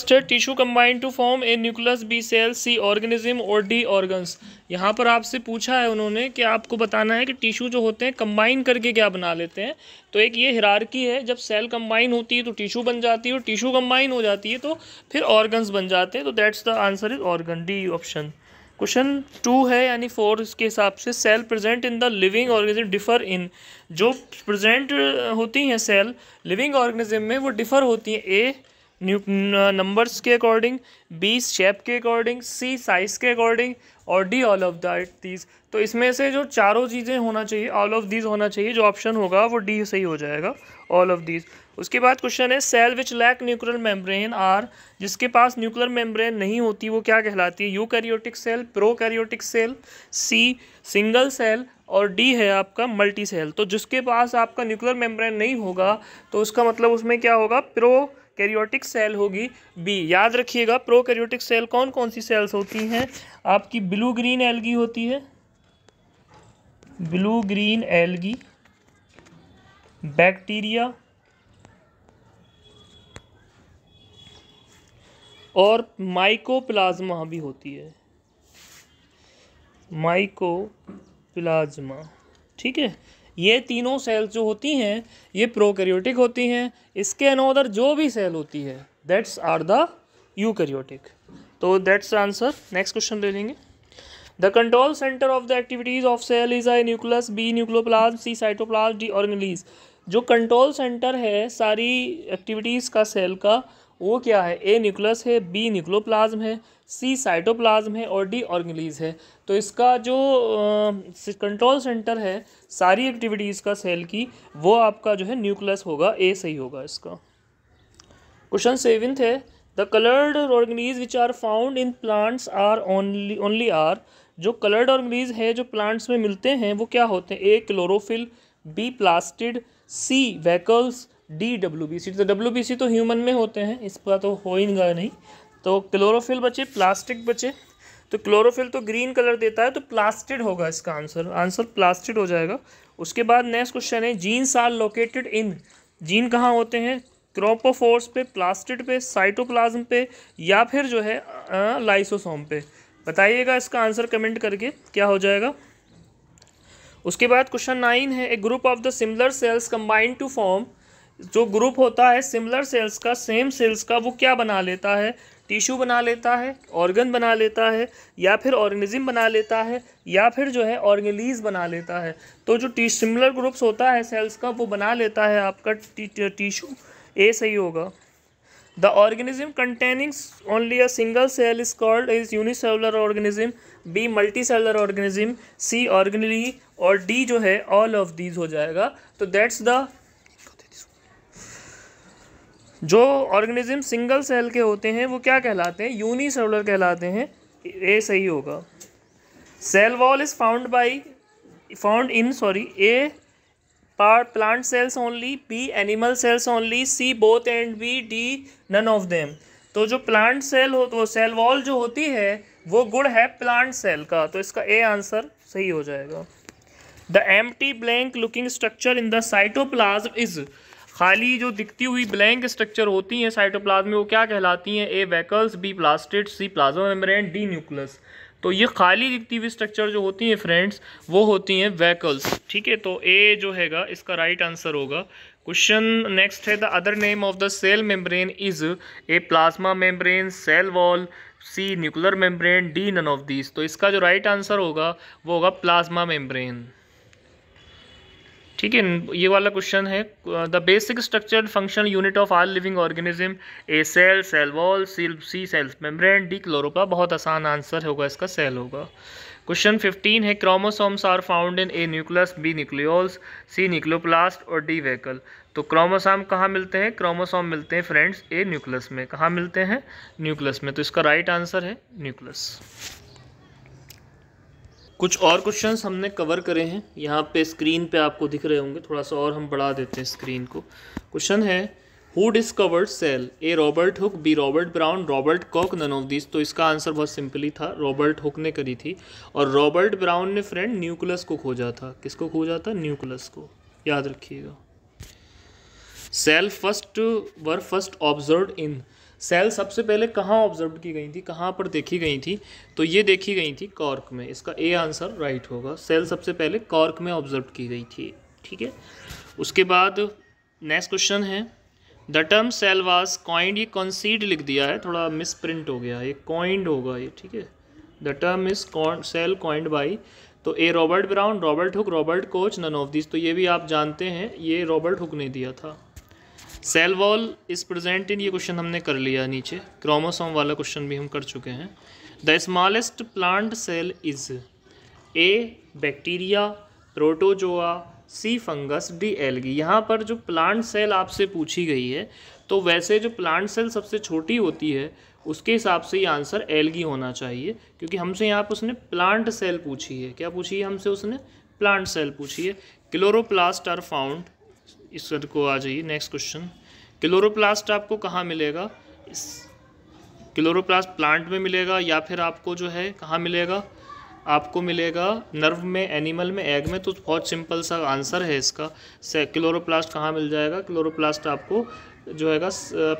First है tissue combine to form a nucleus, B cell, C organism और D organs. यहाँ पर आपसे पूछा है उन्होंने कि आपको बताना है कि टिश्यू जो होते हैं कंबाइन करके क्या बना लेते हैं। तो एक ये हिरार्की है, जब सेल कंबाइन होती है तो टिश्यू बन जाती है, और टिश्यू कंबाइन हो जाती है तो फिर ऑर्गन्स बन जाते हैं। तो that's the answer is organ, D option. Question 2 है यानी 4 इसके हिसाब से, cell present in the living organism differ in. जो प्रेजेंट होती हैं सेल लिविंग ऑर्गेनिज्म में वो डिफर होती हैं, ए नंबर्स के अकॉर्डिंग, बी शेप के अकॉर्डिंग, सी साइज के अकॉर्डिंग, और डी ऑल ऑफ दीज। तो इसमें से जो चारों चीज़ें होना चाहिए, ऑल ऑफ दीज होना चाहिए, जो ऑप्शन होगा वो डी सही हो जाएगा, ऑल ऑफ दीज। उसके बाद क्वेश्चन है cell which lack nuclear membrane are, जिसके पास न्यूक्लियर मेम्ब्रेन नहीं होती वो क्या कहलाती है, eukaryotic cell, prokaryotic cell, C single cell, और डी है आपका मल्टी सेल। तो जिसके पास आपका न्यूक्लियर मेम्ब्रेन नहीं होगा तो उसका मतलब उसमें क्या होगा, प्रोकैरियोटिक सेल होगी, बी। याद रखिएगा प्रोकैरियोटिक सेल कौन कौन सी सेल्स होती हैं, आपकी ब्लू ग्रीन एल्गी होती है, ब्लू ग्रीन एल्गी, बैक्टीरिया और माइकोप्लाज्मा भी होती है, माइकोप्लाज्मा। ठीक है, ये तीनों सेल्स जो होती हैं ये प्रोकैरियोटिक होती हैं। इसके अनदर जो भी सेल होती है दैट्स आर द यूकैरियोटिक। तो दैट्स आंसर। नेक्स्ट क्वेश्चन ले लेंगे। The control centre of the activities of cell is I nucleus, B nucleoplasm, C cytoplasm, D organelles. जो कंट्रोल सेंटर है सारी एक्टिविटीज़ का सेल का वो क्या है, ए न्यूक्लियस है, बी न्यूक्लियोप्लाज्म है, सी साइटोप्लाज्म है, और डी ऑर्गेनेलीज है। तो इसका जो कंट्रोल सेंटर है सारी एक्टिविटीज़ का सेल की वो आपका जो है न्यूक्लियस होगा, ए सही होगा इसका। क्वेश्चन 7 है the coloured organelles which are found in plants are only are. जो कलर्ड ऑर्गेनीज है जो प्लांट्स में मिलते हैं वो क्या होते हैं, A chlorophyll, B plastid, C vacuoles, D WBC। तो WBC तो ह्यूमन में होते हैं, इसका तो हो ही नहीं। तो क्लोरोफिल बचे, प्लास्टिक बचे। तो क्लोरोफिल तो ग्रीन कलर देता है तो प्लास्टिड होगा इसका आंसर, आंसर प्लास्टिड हो जाएगा। उसके बाद नेक्स्ट क्वेश्चन है genes are located in. Gene कहाँ होते हैं, क्रोमोफोर्स पे, प्लास्टिड पे, साइटोप्लाज्म पे, या फिर जो है लाइसोसोम पे। बताइएगा इसका आंसर कमेंट करके क्या हो जाएगा। उसके बाद क्वेश्चन 9 है a group of the similar cells combine to form. जो ग्रुप होता है सिमिलर सेल्स का, सेम सेल्स का, वो क्या बना लेता है, टिश्यू बना लेता है, ऑर्गन बना लेता है, या फिर ऑर्गेनिज्म बना लेता है, या फिर जो है ऑर्गेनीज बना लेता है। तो जो सिमिलर ग्रुप्स होता है सेल्स का वो बना लेता है आपका टिश्यू, ए सही होगा। The organism containing only a single cell is called is unicellular organism, B multicellular organism, C organelle, और डी जो है ऑल ऑफ दीज हो जाएगा। तो दैट्स द जो ऑर्गेनिज्म सिंगल सेल के होते हैं वो क्या कहलाते हैं, यूनिसेलुलर कहलाते हैं, ए सही होगा। Cell wall is found in A plant cells only, B animal cells only, C both and B, D none of them. तो जो प्लांट सेल हो तो सेल वॉल जो होती है वो गुण है प्लांट सेल का, तो इसका ए आंसर सही हो जाएगा। The empty blank looking structure in the cytoplasm is. खाली जो दिखती हुई ब्लैंक स्ट्रक्चर होती हैं साइटोप्लाज्म में वो क्या कहलाती हैं, ए वैकल्स, बी प्लास्टिड, सी प्लाज्मा मेम्ब्रेन, डी न्यूक्लियस। तो ये खाली दिखती हुई स्ट्रक्चर जो होती हैं फ्रेंड्स वो होती हैं वैकल्स। ठीक है, तो ए जो हैगा इसका राइट आंसर होगा। क्वेश्चन नेक्स्ट है the other name of the cell membrane is, A plasma membrane, cell wall, C nuclear membrane, D none of these. तो इसका जो राइट आंसर होगा वो होगा प्लाज्मा मेम्ब्रेन। ठीक है, ये वाला क्वेश्चन है the basic structure function unit of all living organism, A cell, cell wall, C cell membrane, D chloroplast. बहुत आसान आंसर होगा इसका, सेल होगा। क्वेश्चन 15 है chromosomes are found in A nucleus, B nucleolus, C nucleoplasm और D वैकल। तो chromosome कहाँ मिलते हैं, क्रोमोसोम मिलते हैं फ्रेंड्स ए न्यूक्लियस में। कहाँ मिलते हैं, न्यूक्लियस में। तो इसका राइट आंसर है न्यूक्लियस। कुछ और क्वेश्चंस हमने कवर करे हैं, यहाँ पे स्क्रीन पे आपको दिख रहे होंगे, थोड़ा सा और हम बढ़ा देते हैं स्क्रीन को। क्वेश्चन है who discovered cell, A Robert Hooke, B Robert Brown, Robert Koch, none of this. तो इसका आंसर बहुत सिंपली था, रॉबर्ट हुक ने करी थी, और रॉबर्ट ब्राउन ने फ्रेंड न्यूक्लियस को खोजा था। किसको खोजा था, न्यूक्लियस को, याद रखिएगा। Cell first observed in, cell सबसे पहले कहाँ ऑब्जर्व की गई थी, कहाँ पर देखी गई थी, तो ये देखी गई थी कॉर्क में। इसका ए आंसर राइट होगा। सेल सबसे पहले कॉर्क में ऑब्जर्व की गई थी। ठीक है, उसके बाद नेक्स्ट क्वेश्चन है the term cell was coined, ये कॉन्सीड लिख दिया है, थोड़ा मिस प्रिंट हो गया, ये कॉइंड होगा ये। ठीक है, the term is cell coined by, तो A Robert Brown, Robert Hooke, Robert Koch, none of this, तो ये भी आप जानते हैं, ये रॉबर्ट हुक ने दिया था। Cell wall is present in, ये क्वेश्चन हमने कर लिया नीचे, क्रोमोसोम वाला क्वेश्चन भी हम कर चुके हैं। The smallest plant cell is A bacteria, protozoa, C fungus, D algae. यहाँ पर जो प्लांट सेल आपसे पूछी गई है, तो वैसे जो प्लांट सेल सबसे छोटी होती है उसके हिसाब से ये आंसर एल्गी होना चाहिए, क्योंकि हमसे यहाँ पर उसने प्लांट सेल पूछी है। क्या पूछी है हमसे उसने? प्लांट सेल पूछी है। क्लोरोप्लास्ट आर फाउंड, इस को आ जाइए नेक्स्ट क्वेश्चन। क्लोरोप्लास्ट आपको कहाँ मिलेगा? इस क्लोरोप्लास्ट प्लांट में मिलेगा या फिर आपको जो है कहाँ मिलेगा? आपको मिलेगा नर्व में, एनिमल में, एग में। तो बहुत सिंपल सा आंसर है इसका। क्लोरोप्लास्ट कहाँ मिल जाएगा? क्लोरोप्लास्ट आपको जो है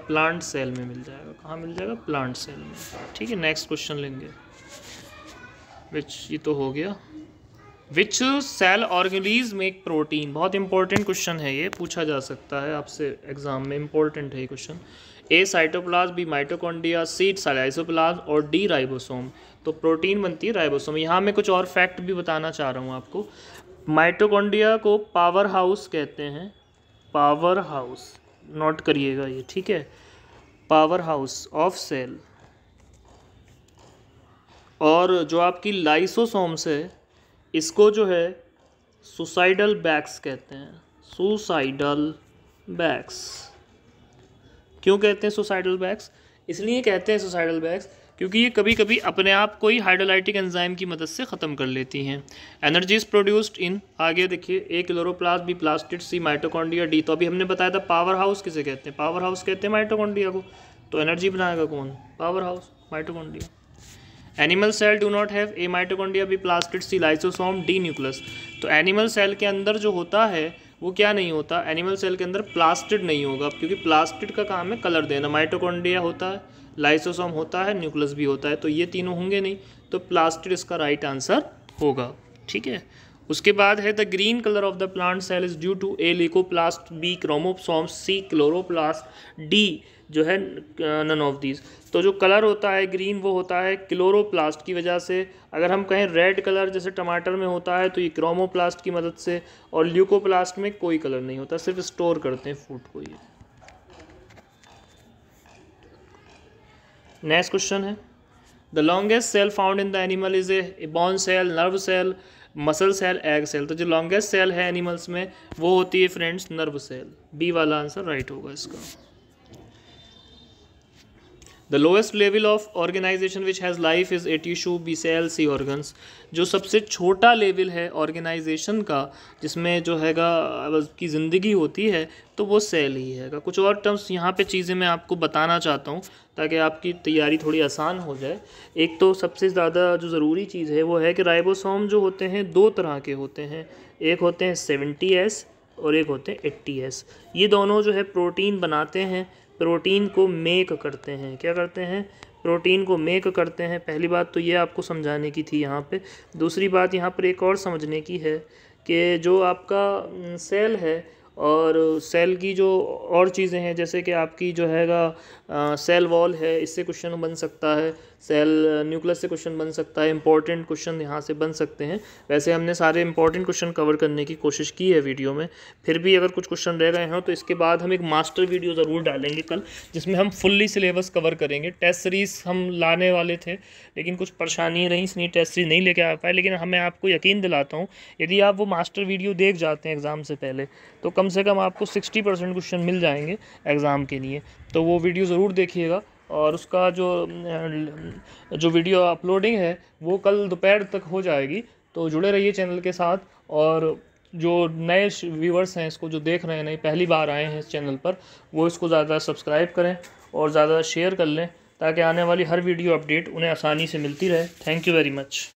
प्लांट सेल में मिल जाएगा। कहाँ मिल जाएगा? प्लांट सेल में। ठीक है, नेक्स्ट क्वेश्चन लेंगे। ये तो हो गया। विच सेल ऑर्गेनीज मेक प्रोटीन, बहुत इंपॉर्टेंट क्वेश्चन है ये, पूछा जा सकता है आपसे एग्जाम में, इंपॉर्टेंट है ये क्वेश्चन। ए साइटोप्लाज्म, बी माइटोकॉन्ड्रिया, सी लाइसोप्लाज्म और डी राइबोसोम। तो प्रोटीन बनती है राइबोसोम। यहाँ मैं कुछ और फैक्ट भी बताना चाह रहा हूँ आपको। माइटोकॉन्ड्रिया को पावर हाउस कहते हैं, पावर हाउस, नोट करिएगा ये। ठीक है, पावर हाउस ऑफ सेल। और जो आपकी लाइसोसोम्स है, इसको जो है सुसाइडल बैग्स कहते हैं, सुसाइडल बैग्स। क्यों कहते हैं सुसाइडल बैग्स? इसलिए कहते हैं सुसाइडल बैग्स क्योंकि ये कभी कभी अपने आप को ही हाइड्रोलाइटिक एंजाइम की मदद से ख़त्म कर लेती हैं। एनर्जी इज प्रोड्यूस्ड इन, आगे देखिए, ए क्लोरोप्लास्ट, बी प्लास्टिड, सी माइटोकॉन्ड्रिया, डी, तो अभी हमने बताया था पावर हाउस किसे कहते हैं? पावर हाउस कहते हैं माइटोकॉन्ड्रिया को। तो एनर्जी बनाएगा कौन? Power house, mitochondria. Animal cell do not have A mitochondria, B plastid, C lysosome, D nucleus. तो एनिमल सेल के अंदर जो होता है वो क्या नहीं होता? एनिमल सेल के अंदर प्लास्टिड नहीं होगा, क्योंकि प्लास्टिड का काम है कलर देना। माइटोकॉन्ड्रिया होता है, लाइसोसोम होता है, न्यूक्लियस भी होता है, तो ये तीनों होंगे नहीं, तो प्लास्टिड इसका राइट आंसर होगा। ठीक है, उसके बाद है the green colour of the plant cell is due to A leucoplast, B chromosome, C chloroplast, D जो है नन ऑफ दीज। तो जो कलर होता है ग्रीन वो होता है क्लोरोप्लास्ट की वजह से। अगर हम कहें रेड कलर जैसे टमाटर में होता है तो ये क्रोमोप्लास्ट की मदद से। और ल्यूकोप्लास्ट में कोई कलर नहीं होता, सिर्फ स्टोर करते हैं फूड को ये। नेक्स्ट क्वेश्चन है the longest cell found in the animal is A bone cell, nerve cell, muscle cell, egg cell. तो जो लॉन्गेस्ट सेल है एनिमल्स में वो होती है फ्रेंड्स नर्व सेल। बी वाला आंसर राइट होगा इसका। The lowest level of organisation which has life is A tissue, B cell, C organs. जो सबसे छोटा लेवल है ऑर्गेनाइजेशन का, जिसमें जो हैगा की ज़िंदगी होती है, तो वो सेल ही हैगा। कुछ और टर्म्स यहाँ पे चीज़ें मैं आपको बताना चाहता हूँ ताकि आपकी तैयारी थोड़ी आसान हो जाए। एक तो सबसे ज़्यादा जो ज़रूरी चीज़ है वो है कि राइबोसोम जो होते हैं दो तरह के होते हैं। एक होते हैं 70S और एक होते हैं 80S। ये दोनों जो है प्रोटीन बनाते हैं, प्रोटीन को मेक करते हैं। क्या करते हैं? प्रोटीन को मेक करते हैं। पहली बात तो ये आपको समझाने की थी यहाँ पे। दूसरी बात यहाँ पर एक और समझने की है कि जो आपका सेल है और सेल की जो और चीज़ें हैं, जैसे कि आपकी जो हैगा सेल वॉल है, इससे क्वेश्चन बन सकता है। सेल न्यूक्लियस से क्वेश्चन बन सकता है। इंपॉर्टेंट क्वेश्चन यहाँ से बन सकते हैं। वैसे हमने सारे इंपॉर्टेंट क्वेश्चन कवर करने की कोशिश की है वीडियो में। फिर भी अगर कुछ क्वेश्चन रह गए हों तो इसके बाद हम एक मास्टर वीडियो ज़रूर डालेंगे कल, जिसमें हम फुल्ली सिलेबस कवर करेंगे। टेस्ट सीरीज़ हम लाने वाले थे लेकिन कुछ परेशानी रही, इसलिए टेस्ट सीरीज़ नहीं लेके आ पाए। लेकिन हमें आपको यकीन दिलाता हूँ, यदि आप वो मास्टर वीडियो देख जाते हैं एग्ज़ाम से पहले, तो कम से कम आपको 60% क्वेश्चन मिल जाएंगे एग्ज़ाम के लिए। तो वो वीडियो ज़रूर देखिएगा। और उसका जो वीडियो अपलोडिंग है वो कल दोपहर तक हो जाएगी। तो जुड़े रहिए चैनल के साथ। और जो नए व्यूवर्स हैं, इसको जो देख रहे हैं, नए पहली बार आए हैं इस चैनल पर, वो इसको ज़्यादा सब्सक्राइब करें और ज़्यादा शेयर कर लें ताकि आने वाली हर वीडियो अपडेट उन्हें आसानी से मिलती रहे। Thank you very much.